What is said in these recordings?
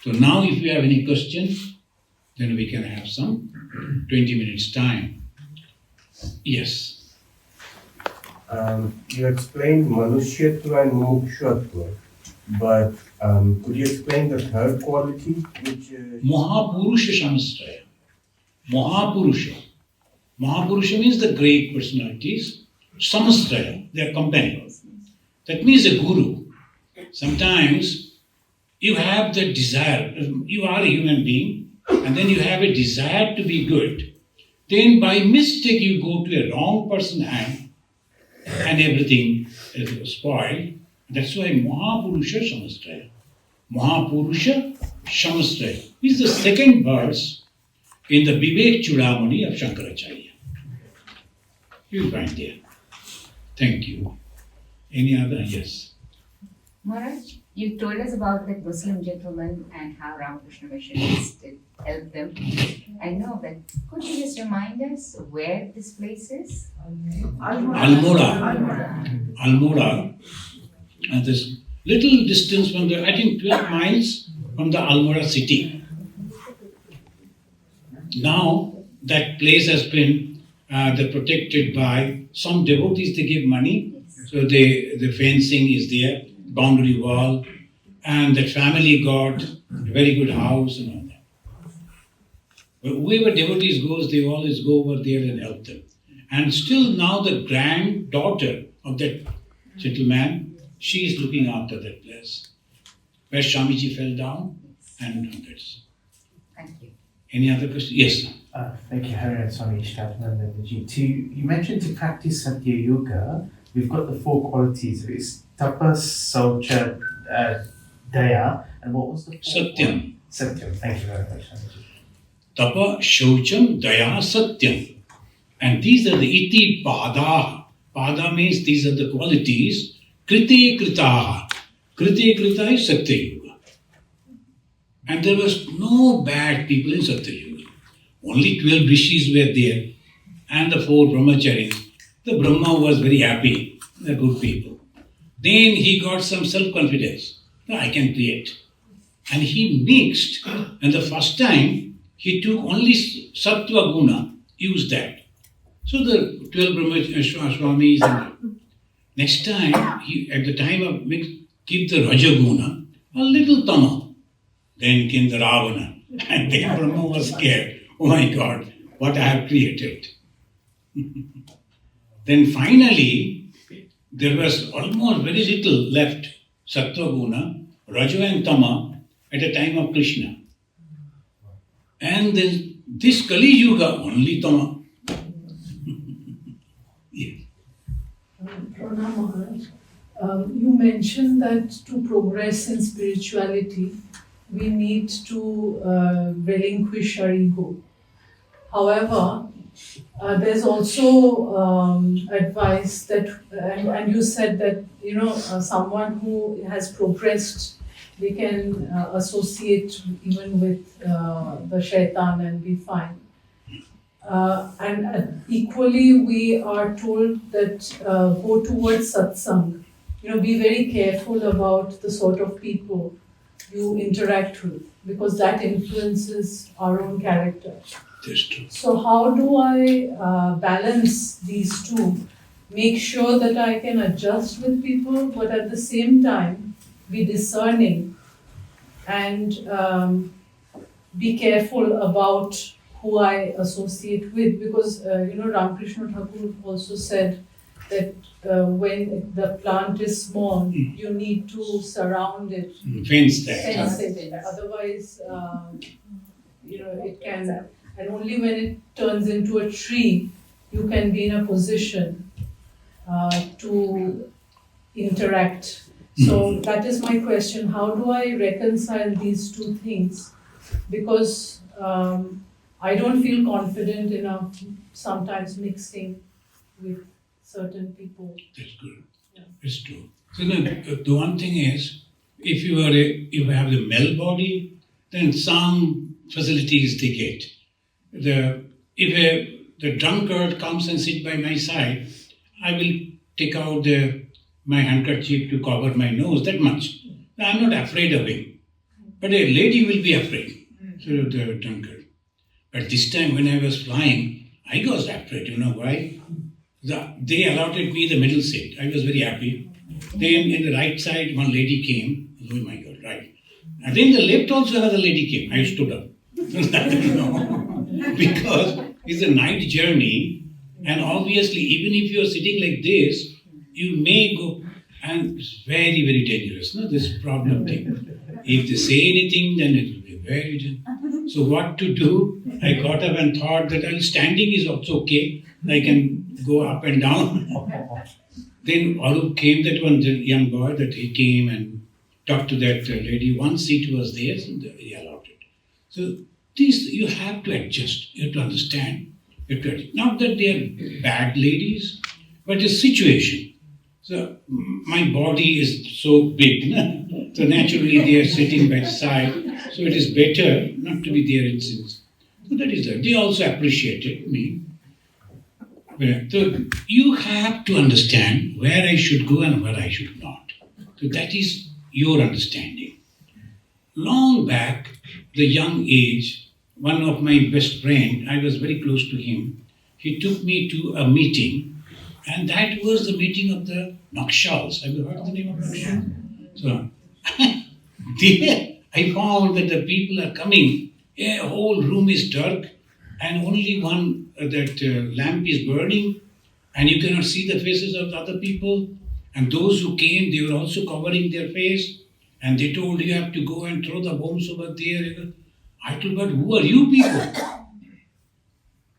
So now if you have any question, then we can have some 20 minutes time. Yes. You explained Manushyatva and Mumukshvatva, but could you explain the third quality? Which Mahapurusha Samastaya. Mahapurusha. Mahapurusha means the great personalities. Samastaya, their companions. That means a guru. Sometimes you have the desire, you are a human being, and then you have a desire to be good. Then by mistake you go to a wrong person's hand and everything is spoiled. That's why Mahapurusha Samastaya. Mahapurusha Samastaya is the second verse in the Vivek Chudamani of Shankaracharya. You find there. Thank you. Any other? Yes. Maharaj, you told us about that Muslim gentleman and how Ramakrishna missionaries did help them. I know, but could you just remind us where this place is? Almora. And this little distance from the, I think 12 miles from the Almora city. Now that place has been they're protected by some devotees. They give money, so the fencing is there, boundary wall, and that family got a very good house and all that. But whoever devotees goes, they always go over there and help them. And still now the granddaughter of that gentleman, she is looking after that place where Swamiji fell down, and that's. Thank you. Any other question? Yes, sir. Thank you, Hari and Swami Ishatmananda. You mentioned to practice Satya Yoga, we've got the four qualities. It's tapas, saucha, daya, and what was the fourth Satyam. one? Satyam. Thank you very much, Swamiji. Tapa, Shaucham, Daya, Satyam. And these are the iti pada. Pada means these are the qualities. Krite kritaha. Krite krita is Satya Yoga. And there was no bad people in Satya Yoga. Only 12 rishis were there and the 4 brahmacharis. The Brahma was very happy. They're good people. Then he got some self-confidence. I can create. And he mixed. And the first time, he took only Sattva Guna, used that. So the 12 Brahmacharis and next time, he, at the time of mix, keep the Rajaguna, a little Tama. Then came the Ravana. And then Brahma was scared. Oh my God, what I have created. Then finally, there was almost very little left, Sattva Guna, Raja and Tama, at the time of Krishna. And then this Kali Yuga, only Tama. Yes. Pranam Maharaj, you mentioned that to progress in spirituality, we need to relinquish our ego. However, there's also advice that, and you said that, someone who has progressed, they can associate even with the shaitan and be fine. And equally, we are told that go towards satsang. Be very careful about the sort of people you interact with, because that influences our own character. That's true. So how do I balance these two? Make sure that I can adjust with people, but at the same time be discerning and be careful about who I associate with, because Ramakrishna Thakur also said that when the plant is small, you need to surround it, Fence that. fence it. Otherwise, it can. And only when it turns into a tree, you can be in a position to interact. So that is my question. How do I reconcile these two things? Because I don't feel confident enough sometimes mixing with certain people. That's good. Yeah. It's true. So the one thing is, if you have the male body, then some facilities they get. If the drunkard comes and sit by my side, I will take out my handkerchief to cover my nose, that much. I'm not afraid of him. But a lady will be afraid. So the drunkard. But this time when I was flying, I was afraid. You know why? They allotted me the middle seat. I was very happy. Then in the right side, one lady came. Oh my God, right. And then the left also another lady came. I stood up. No. Because it's a night journey, and obviously even if you are sitting like this, you may go, and it's very, very dangerous, no? This problem thing. If they say anything, then it will be very dangerous. So what to do? I got up and thought that standing is also okay. I can go up and down. Then Arup came, that one young boy, that he came and talked to that lady. One seat was there, so he allowed it. So this, you have to adjust. You have to understand. You have to adjust. Not that they are bad ladies, but the situation. So my body is so big, no? So naturally they are sitting by the side. So it is better not to be there in sins. So that is that. They also appreciated me. So you have to understand where I should go and where I should not. So that is your understanding. Long back, the young age, one of my best friend, I was very close to him. He took me to a meeting, and that was the meeting of the Nakshals. Have you heard the name of Nakshals? So there I found that the people are coming. A whole room is dark, and only one lamp is burning, and you cannot see the faces of the other people. And those who came, they were also covering their face, and they told you have to go and throw the bombs over there. I told, but who are you people?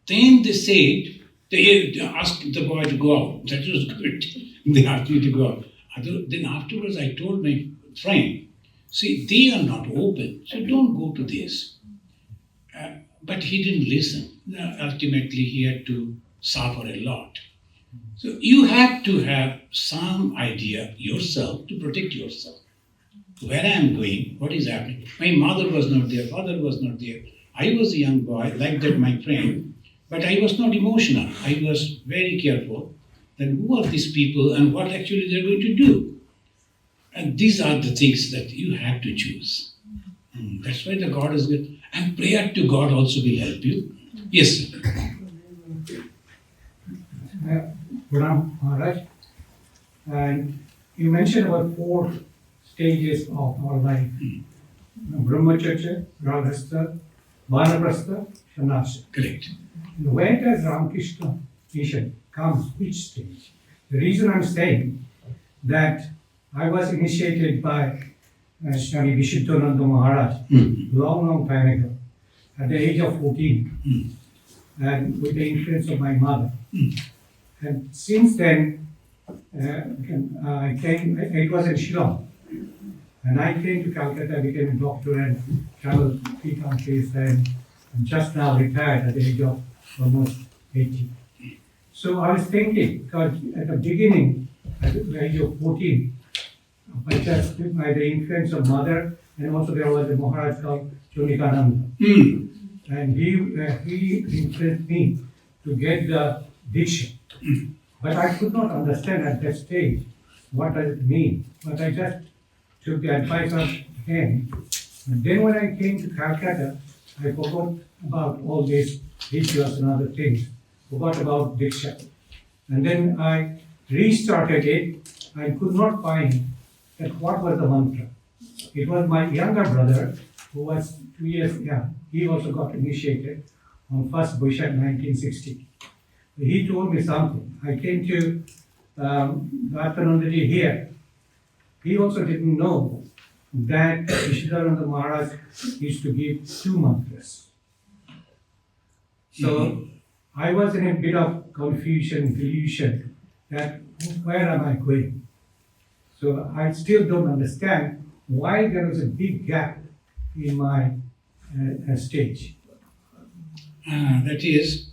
Then they said, they asked the boy to go out. That was good. They asked me to go out. Then afterwards I told my friend, see, they are not open, so don't go to this. But he didn't listen. Ultimately, he had to suffer a lot. So you have to have some idea yourself to protect yourself. Where I am going, what is happening. My mother was not there, father was not there. I was a young boy, like that my friend, but I was not emotional. I was very careful that who are these people and what actually they're going to do. And these are the things that you have to choose. That's why the God is good. And prayer to God also will help you. Yes, sir. Pranam Maharaj, and you mentioned about 4 stages of our life: Brahmacharya, Grahastha, Vanaprastha, Sannyasa. Correct. Where does Ramakrishna mission comes? Which stage? The reason I'm saying that I was initiated by Swami Ishatmananda Maharaj long time ago, at the age of 14, and with the influence of my mother. And since then, I came, it was in Shillong, and I came to Calcutta, became a doctor and traveled 3 countries, and I'm just now retired at the age of almost 80. So I was thinking, because at the beginning, at the age of 14, by the influence of mother, and also there was a Maharaj called Chonikananda. And he influenced me to get the diksha. But I could not understand at that stage what does it mean. But I just took the advice of him. And then when I came to Calcutta, I forgot about all these rituals and other things. Forgot about diksha. And then I restarted it. I could not find that what was the mantra. It was my younger brother, who was 2 years young. He also got initiated on 1st Boishak 1960. He told me something. I came to Bhattanandaji here. He also didn't know that Ishatmananda Maharaj used to give 2 mantras. So I was in a bit of confusion, delusion, that where am I going? So I still don't understand why there was a big gap in my stage. That is,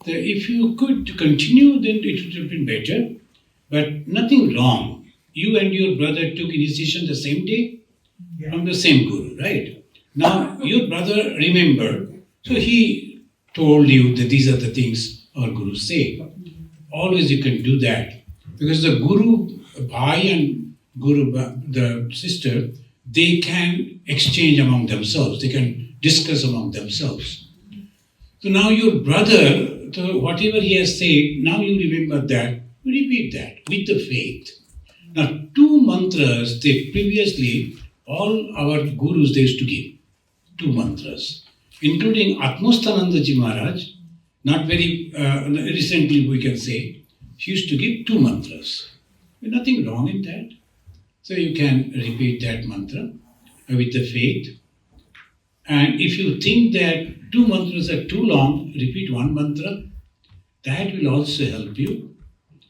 if you could continue, then it would have been better. But nothing wrong. You and your brother took initiation the same day from the same guru, right? Now, your brother remembered, so he told you that these are the things our gurus say. Always you can do that. Because the guru bhai and guru, the sister, they can exchange among themselves, they can discuss among themselves. So now your brother, so whatever he has said, now you remember that, you repeat that with the faith. Now, 2 mantras, they previously, all our gurus, they used to give 2 mantras, including Atmasthananda Ji Maharaj, not very recently we can say, he used to give 2 mantras. There's nothing wrong in that. So you can repeat that mantra with the faith. And if you think that 2 mantras are too long, repeat 1 mantra. That will also help you.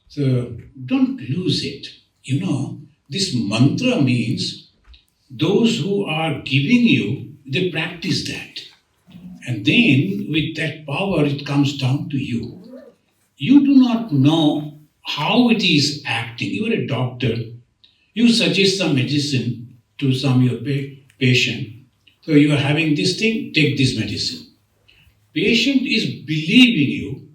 So don't lose it. You know, this mantra means those who are giving you, they practice that. And then with that power, it comes down to you. You do not know how it is acting. You are a doctor. You suggest some medicine to some your patient. So you are having this thing, take this medicine. Patient is believing you.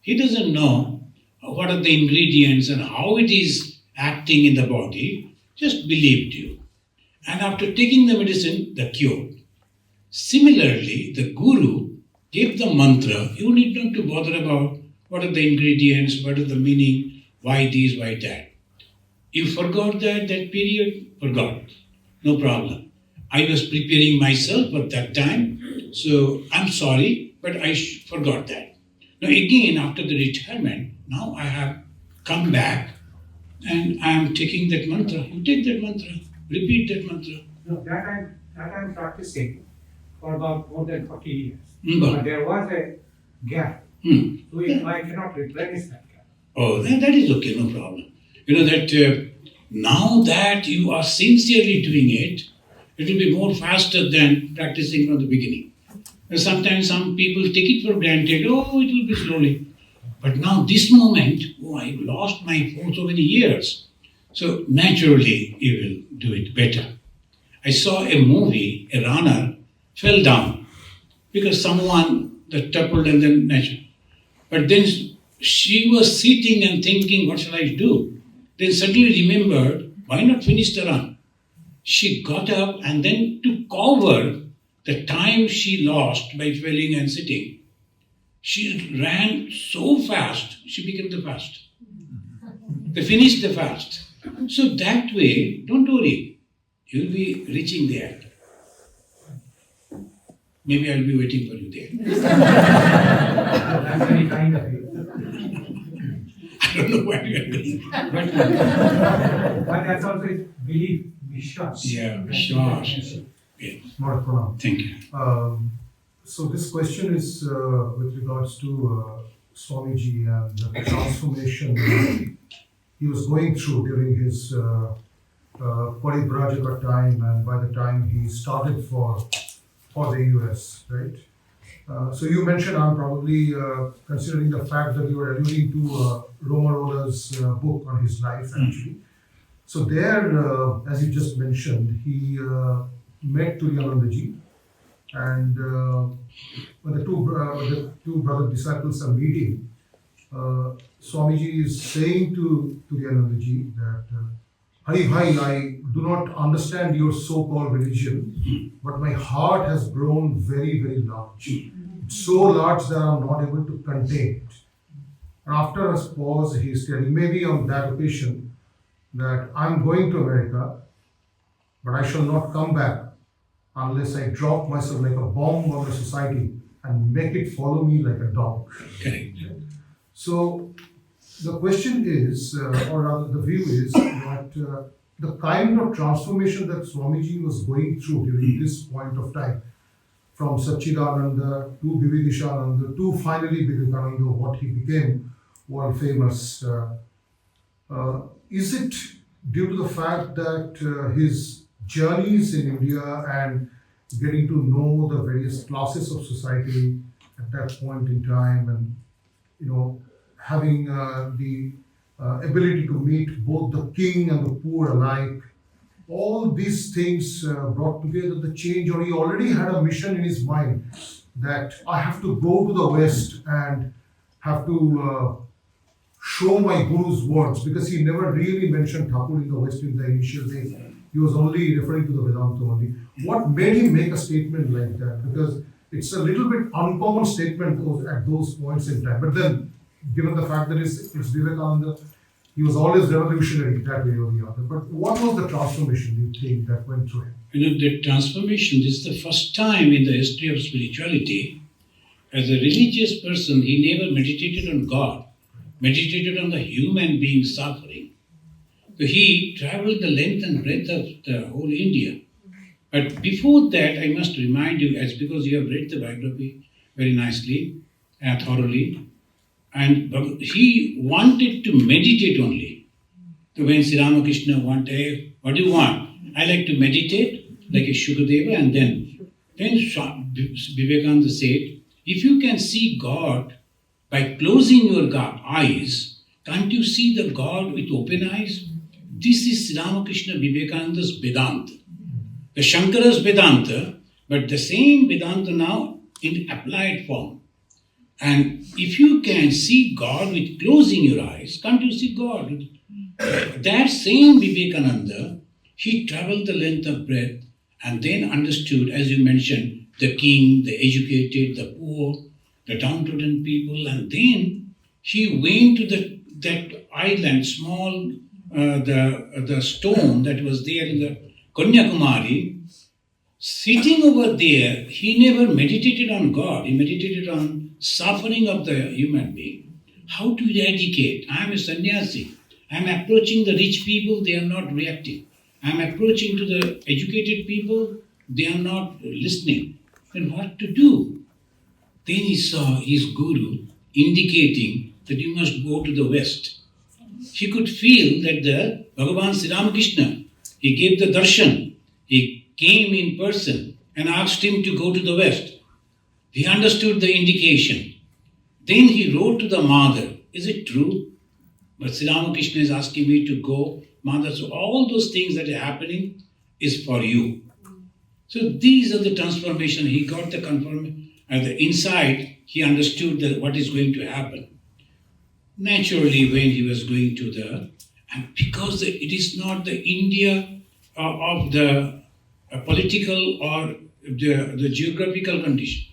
He doesn't know what are the ingredients and how it is acting in the body. Just believed you. And after taking the medicine, the cure. Similarly, the guru gave the mantra. You need not to bother about what are the ingredients, what are the meaning, why this, why that. You forgot that period, forgot. No problem. I was preparing myself at that time, so I'm sorry, but I forgot that. Now again, after the retirement, now I have come back and I am taking that mantra. You take that mantra, repeat that mantra. No, that I'm practicing for about more than 40 years. Mm. But there was a gap. Mm. So if I cannot replenish that gap. Oh, that is okay, no problem. You know that now that you are sincerely doing it, it will be more faster than practicing from the beginning. Sometimes some people take it for granted, oh, it will be slowly. But now this moment, oh, I lost my for so many years. So naturally, you will do it better. I saw a movie, a runner fell down because someone that toppled and then nature. But then she was sitting and thinking, what shall I do? Then suddenly remembered, why not finish the run? She got up and then to cover the time she lost by falling and sitting, she ran so fast, she became the fast. They finished the fast. So that way, don't worry, you'll be reaching there. Maybe I'll be waiting for you there. That's very kind of you. I don't know where you are going. But that's also his belief, Vishwas. Yeah, Vishwas. Yeah. Not a problem. Thank you. So this question is with regards to Swamiji and the transformation he was going through during his Paribrajaka time, and by the time he started for the US, right? So you mentioned, I'm probably considering the fact that you were alluding to Romarola's book on his life actually. So there, as you just mentioned, he met Turiyanandaji, and when the two brother disciples are meeting, Swamiji is saying to Turiyanandaji that, Hari Bhai, I do not understand your so-called religion, but my heart has grown very, very large. It's so large that I'm not able to contain it. And after a pause, he's telling, maybe on that occasion, that I'm going to America, but I shall not come back unless I drop myself like a bomb on the society and make it follow me like a dog. Correct. So the question is, or rather the view is that the kind of transformation that Swamiji was going through during this point of time, from Satchidananda to Vividishananda to finally Vivekananda, what he became world famous, is it due to the fact that his journeys in India and getting to know the various classes of society at that point in time, and having the ability to meet both the king and the poor alike, all these things brought together the change, or he already had a mission in his mind that I have to go to the West and have to show my Guru's words, because he never really mentioned Thakur in the West in the initial days. he was only referring to the Vedanta only. What made him make a statement like that? Because it's a little bit uncommon statement at those points in time. But then, given the fact that it's Vivekananda, he was always revolutionary that way or the other. But what was the transformation you think that went through him? The transformation, this is the first time in the history of spirituality, as a religious person, he never meditated on God, meditated on the human being suffering. So he traveled the length and breadth of the whole India. But before that, I must remind you, as because you have read the biography very nicely and thoroughly, and he wanted to meditate only. So when Sri Ramakrishna wanted, hey, what do you want? I like to meditate, like a Shukadeva, and then Vivekananda said, if you can see God by closing your eyes, can't you see the God with open eyes? This is Sri Ramakrishna Vivekananda's Vedanta. The Shankara's Vedanta, but the same Vedanta now in applied form. And if you can see God with closing your eyes, can't you see God? That same Vivekananda, he traveled the length of breadth and then understood, as you mentioned, the king, the educated, the poor, the downtrodden people, and then he went to that island, small, the stone that was there in the Kanyakumari. Sitting over there, he never meditated on God, he meditated on suffering of the human being. How to eradicate? I am a sannyasi. I am approaching the rich people, they are not reacting. I am approaching to the educated people, they are not listening. Then what to do? Then he saw his guru indicating that you must go to the west. He could feel that the Bhagavan Sri Ramakrishna, he gave the darshan. He came in person and asked him to go to the west. He understood the indication. Then he wrote to the mother, is it true? But Sri Ramakrishna is asking me to go. Mother, so all those things that are happening is for you. So these are the transformation. He got the confirmation. At the inside, he understood that what is going to happen. Naturally, when he was going to and because it is not the India of the political or the geographical condition.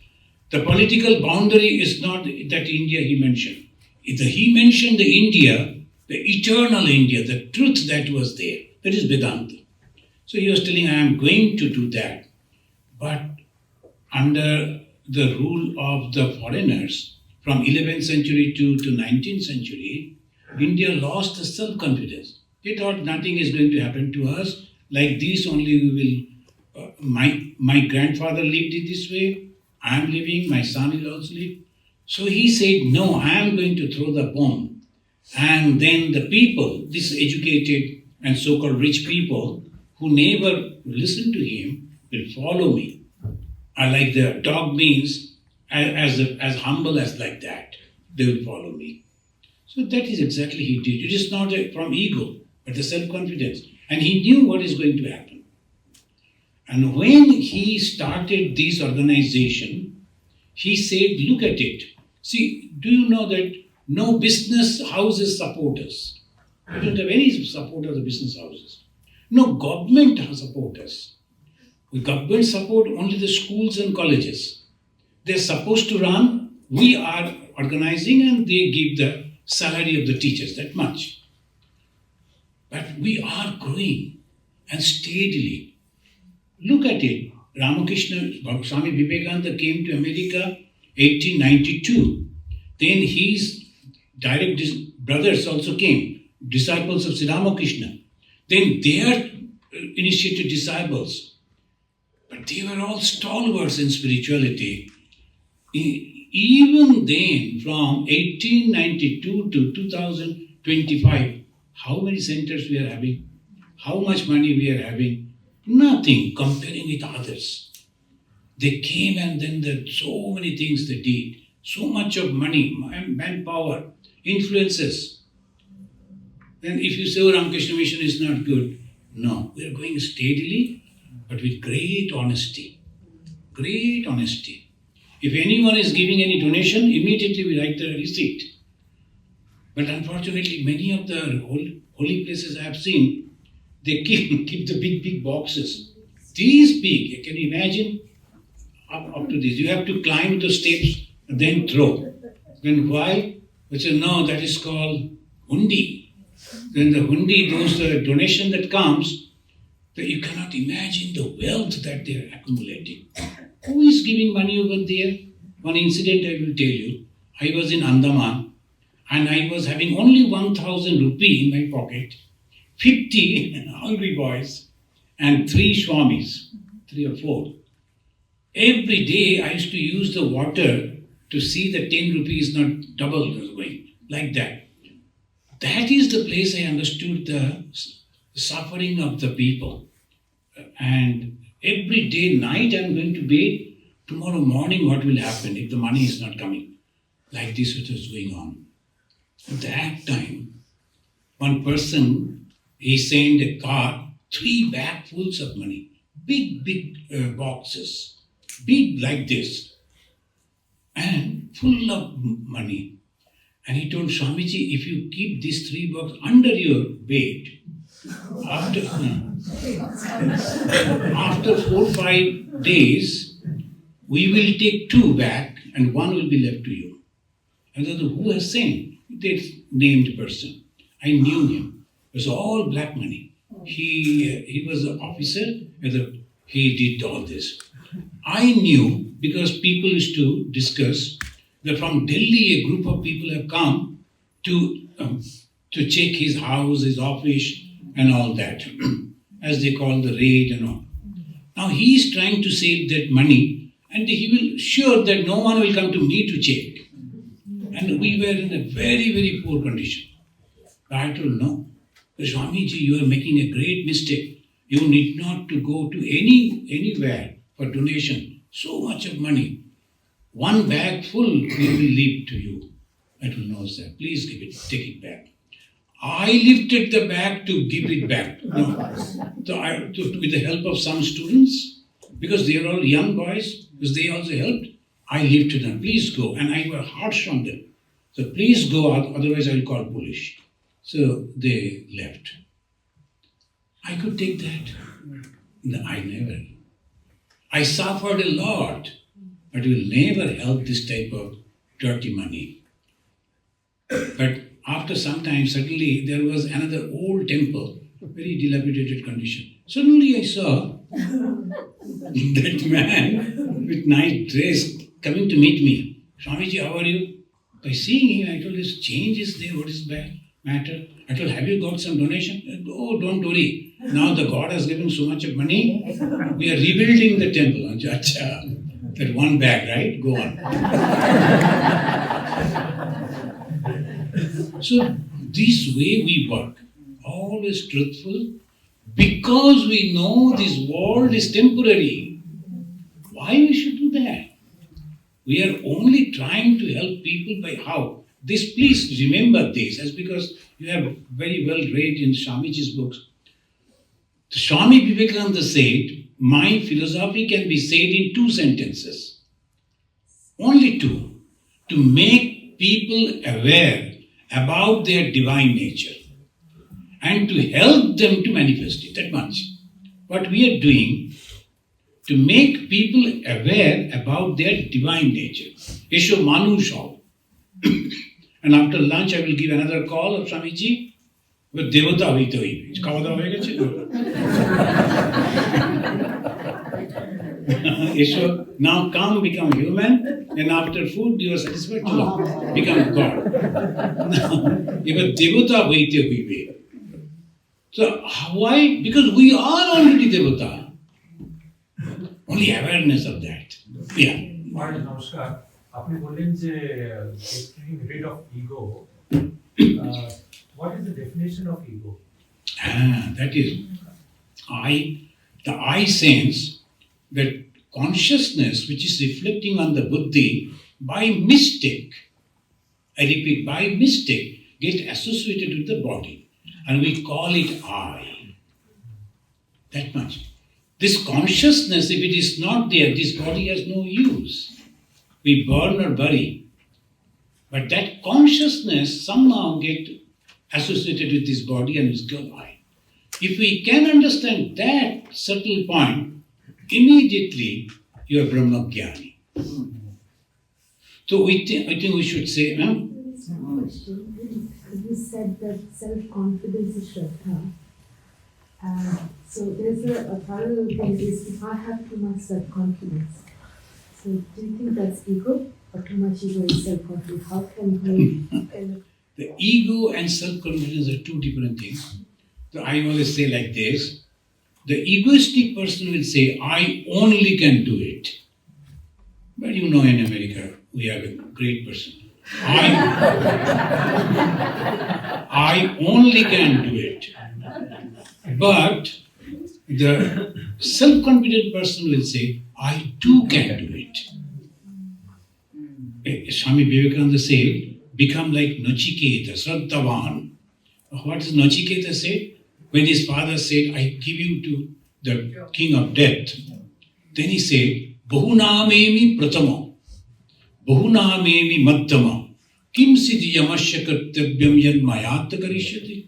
The political boundary is not that India he mentioned. He mentioned the India, the eternal India, the truth that was there. That is Vedanta. So he was telling, I am going to do that. But under the rule of the foreigners, from 11th century to 19th century, India lost the self-confidence. They thought nothing is going to happen to us. Like this only we will, my grandfather lived it this way, I am living, my son will also live. So he said, no, I am going to throw the bomb. And then the people, this educated and so-called rich people, who never listen to him, will follow me. I like the dog means as humble as like that. They will follow me. So that is exactly he did. It is not from ego, but the self-confidence. And he knew what is going to happen. And when he started this organization, he said, look at it. See, do you know that no business houses support us? We don't have any support of the business houses. No government support us. The government support only the schools and colleges. They're supposed to run. We are organizing and they give the salary of the teachers, that much. But we are growing and steadily. Look at it. Ramakrishna, Swami Vivekananda came to America 1892. Then his direct brothers also came, disciples of Sri Ramakrishna. Then their initiated disciples. But they were all stalwarts in spirituality. Even then, from 1892 to 2025, how many centers we are having? How much money we are having? Nothing comparing with others. They came and then so many things they did. So much of money, manpower, influences. Then if you say, oh, Ramakrishna Mission is not good. No, we are going steadily, but with great honesty. Great honesty. If anyone is giving any donation, immediately we write the receipt. But unfortunately, many of the holy places I have seen, they keep the big boxes. These big, can you imagine? Up to this. You have to climb the steps and then throw. Then why? They say, no, that is called hundi. Then the hundi, those donation that comes, that you cannot imagine the wealth that they are accumulating. Who is giving money over there? One incident I will tell you. I was in Andaman and I was having only 1,000 rupee in my pocket, 50 hungry boys and 3 swamis, 3 or 4. Every day I used to use the water to see that 10 rupees not double going, like that. That is the place I understood the suffering of the people. And every day, night I'm going to bed, tomorrow morning what will happen if the money is not coming? Like this what was going on. At that time, one person, he sent a car, 3 bagfuls of money, big boxes, big like this, and full of money. And he told Swamiji, if you keep these 3 boxes under your bed, after 4 or 5 days, we will take 2 back and 1 will be left to you. And I said, who has sent? That named person. I knew him. It was all black money. He was an officer. He did all this. I knew because people used to discuss that from Delhi a group of people have come to check his house, his office and all that, as they call the raid and all. Now he is trying to save that money and he will sure that no one will come to me to check. And we were in a very poor condition. But I told no, Swamiji, you are making a great mistake. You need not to go to anywhere for donation. So much of money. 1 bag full we will leave to you. I told no, sir, please give it, take it back. I lifted the bag to give it back. No. So with the help of some students, because they are all young boys, because they also helped, I lifted them. Please go. And I were harsh on them. So please go, otherwise I will call police. So they left. I could take that. No, I never. I suffered a lot, but will never help this type of dirty money. But after some time, suddenly there was another old temple, very dilapidated condition. Suddenly I saw that man with nice dress coming to meet me. Swamiji, how are you? By seeing him, I told, this change is there, what is the matter? I told, have you got some donation? Oh, don't worry. Now the God has given so much of money, we are rebuilding the temple. Achha, that 1 bag, right? Go on. So this way we work, always truthful, because we know this world is temporary. Why we should do that? We are only trying to help people by how? This, please remember this, as because you have very well read in Swamiji's books. Swami Vivekananda said, my philosophy can be said in 2 sentences. Only 2. To make people aware about their divine nature and to help them to manifest it, that much. What we are doing to make people aware about their divine nature. Esho Manusha. And after lunch I will give another call of Swamiji with Devata hoite hoibe. Kawa dawa hoye geche? Esho, now come become human and after food you are satisfied to become God. Now, ebar Devata hoite hoibe. So why? Because we are already Devata. Only awareness of that. Yeah. Pardon, Namaskar. আপনি বললেন যে getting rid of ego. What is the definition of ego? That is, the I sense that consciousness which is reflecting on the buddhi by mistake, I repeat, by mistake, gets associated with the body. And we call it I. That much. This consciousness, if it is not there, this body has no use. We burn or bury. But that consciousness somehow get associated with this body and is called I. If we can understand that subtle point, immediately you are Brahmagyani. So I think we should say, Question. You said that self-confidence is Shraddha. So there's a parallel thing is if I have too much self-confidence. So do you think that's ego or too much ego is self-confidence? How can we the ego and self-confidence are two different things. So I always say like this, the egoistic person will say, I only can do it. But you know in America, we have a great person. I only can do it. But the self-confident person will say, I too can do it. Swami Vivekananda said, become like Nachiketa, Shraddhavan. What does Nachiketa say? When his father said, I give you to the king of death. Then he said, Bahunamemi pratama, Bahunamemi madhyama, Kim siddhi yamasya kartavyam yad mayat karishyati.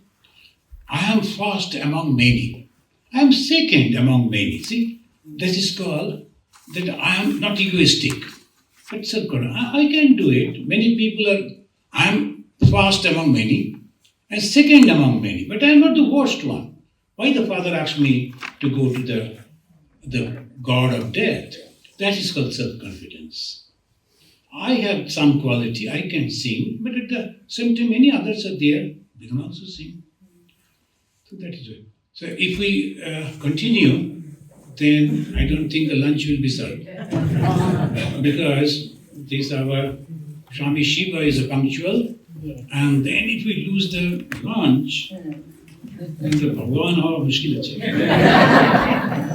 I am first among many. I am second among many. See, that is called that I am not egoistic. That's a good. I can do it. Many people are, I am first among many and second among many, but I am not the worst one. Why the father asked me to go to the god of death? That is called self-confidence. I have some quality, I can sing, but at the same time many others are there, they can also sing. So that is it. So if we continue, then I don't think the lunch will be served. Because this our Swami Shiva is punctual, and then if we lose the lunch, then the Bhagavan how mushkil hai.